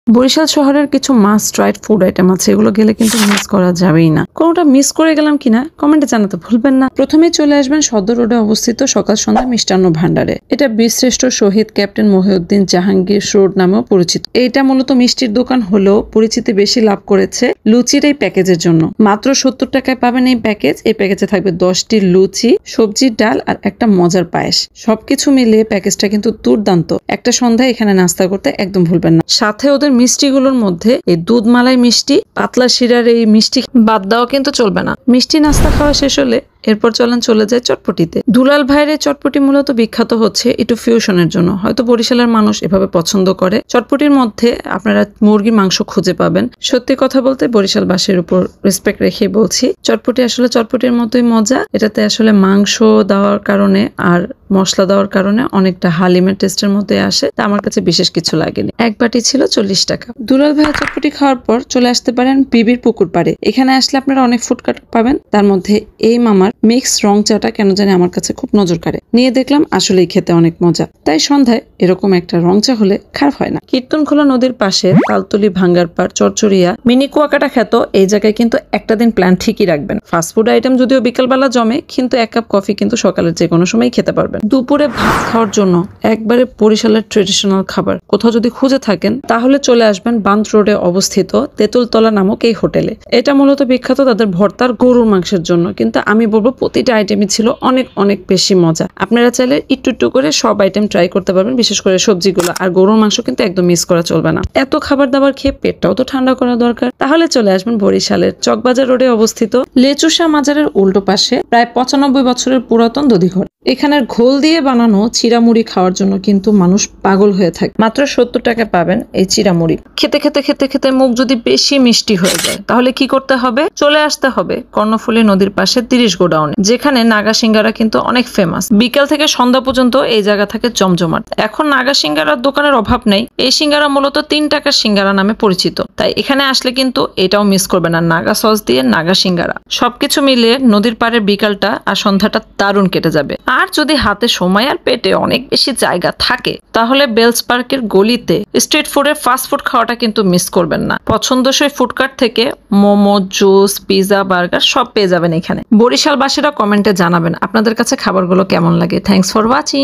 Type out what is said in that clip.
বরিশাল শহরের কিছু must right food item আছে, এগুলো গেলে কিন্তু মিস করা যাবেই না। কোনোটা মিস করে গেলাম কিনা কমেন্টে জানাতে ভুলবেন না। প্রথমেই চলে আসবেন সদর রোডে অবস্থিত সকাল সন্ধ্যা মিষ্টান্ন ভান্ডারে। এটা বীরশ্রেষ্ঠ শহীদ ক্যাপ্টেন মহিউদ্দিন জাহাঙ্গীর রোড নামেও পরিচিত। এইটা মূলত মিষ্টির দোকান হলেও পরিচিতি বেশি লাভ করেছে লুচির এই প্যাকেজের জন্য। মাত্র 70 টাকায় পাবেন এই প্যাকেজ। এই প্যাকেজে থাকবে 10টি লুচি, সবজি, ডাল আর একটা মজার পায়েস। সবকিছু মিলিয়ে প্যাকেজটা কিন্তু দুর্দান্ত। একটা সন্ধ্যায় এখানে নাস্তা করতে একদম ভুলবেন না। সাথে ওদের মিষ্টিগুলোর মধ্যে এই দুধ মালাই মিষ্টি, পাতলা শিরার এই মিষ্টি বাদ দেওয়া কিন্তু চলবে না। মিষ্টি নাস্তা খাওয়া শেষ হলে এরপর চলে যায় চটপটিতে। দুলাল ভাইয়ের চটপটি মূলত বিখ্যাত হচ্ছে একটু ফিউশনের জন্য। হয়তো বরিশালের মানুষ এভাবে পছন্দ করে। চটপটির মধ্যে আপনারা মুরগির মাংস খুঁজে পাবেন। সত্যি কথা বলতে বরিশালবাসীর উপর রেসপেক্ট রেখে বলছি, চটপটি আসলে চটপটির মতোই মজা। এটাতে আসলে মাংস দেওয়ার কারণে আর মশলা দেওয়ার কারণে অনেকটা হালিমের টেস্টের মধ্যে আসে। তা আমার কাছে বিশেষ কিছু লাগেনি। এক বাটি ছিল 40 টাকা। দুলাল ভাইয়ের চটপটি খাওয়ার পর চলে আসতে পারেন বিবির পুকুর পাড়ে। এখানে আসলে আপনারা অনেক ফুডকার্ট পাবেন। তার মধ্যে এই মামার মিক্স রং চাটা কেন জানি আমার কাছে খুব নজর কাড়ে। নিয়ে দেখলাম আসলেই খেতে অনেক মজা। তাই সন্ধ্যায় এরকম একটা রং চা হলে খারাপ হয় না। কীর্তনখোলা নদীর পাশে তালতলি, ভাঙ্গারপাড়, চরচরিয়া, মিনি কুয়াকাটা খ্যাত এই জায়গায় কিন্তু একটা দিন প্ল্যান ঠিকই রাখবেন। ফাস্টফুড আইটেম যদিও বিকালবেলা জমে, কিন্তু 1 কাপ কফি কিন্তু সকালের যে কোনো সময় খেতে পারবেন। দুপুরে ভাত খাওয়ার জন্য একবারে বরিশালের ট্রেডিশনাল খাবার কোথাও যদি খুঁজে থাকেন তাহলে চলে আসবেন বান্দ রোডে অবস্থিত তেঁতুলতলা নামক এই হোটেলে। এটা মূলত বিখ্যাত তাদের ভর্তার গরুর মাংসের জন্য, কিন্তু আমি বলবো প্রতিটা আইটেমই ছিল অনেক অনেক বেশি মজা। আপনারা চাইলে একটু করে সব আইটেম ট্রাই করতে পারবেন, বিশেষ করে সবজিগুলো। আর গরুর মাংস কিন্তু একদম মিস করা চলবে না। এত খাবার দাবার খেয়ে পেটটাও তো ঠান্ডা করা দরকার। তাহলে চলে আসবেন বরিশালের চকবাজার রোডে অবস্থিত লেচুসা মাজারের উল্টো পাশে প্রায় 95 বছরের পুরাতন দধিঘর। এখানের ঘোল দিয়ে বানানো চিড়ামুড়ি খাওয়ার জন্য কিন্তু মানুষ পাগল হয়ে থাকে। মাত্র 70 টাকায় পাবেন এই চিড়ামুড়ি। খেতে মুখ যদি বেশি মিষ্টি হয়ে যায় তাহলে কি করতে হবে? চলে আসতে হবে কর্ণফুলী নদীর পাশে 30 গোডাউনে, যেখানে নাগা সিঙ্গারা কিন্তু অনেক ফেমাস। বিকাল থেকে সন্ধ্যা পর্যন্ত এই জায়গা থাকে জমজমাট। এখন নাগা সিঙ্গারার দোকানের অভাব নেই। এই সিঙ্গারা মূলত 3 টাকার সিঙ্গারা নামে পরিচিত। তাই এখানে আসলে কিন্তু এটাও মিস করবে না, নাগা সস দিয়ে নাগা সিঙ্গারা। সবকিছু মিলিয়ে নদীর পাড়ের বিকালটা আর সন্ধ্যাটা দারুণ কেটে যাবে। আর যদি হাতে সময় আর পেটে অনেক বেশি জায়গা থাকে তাহলে বেলস পার্কের গলিতে স্ট্রিট ফুডের ফাস্ট ফুড খাওয়াটা কিন্তু মিস করবেন না। পছন্দসই ফুডকার্ট থেকে মোমো, জুস, পিজা, বার্গার সব পেয়ে যাবেন এখানে। বরিশালবাসীরা কমেন্টে জানাবেন আপনাদের কাছে খাবারগুলো কেমন লাগে। Thanks for watching.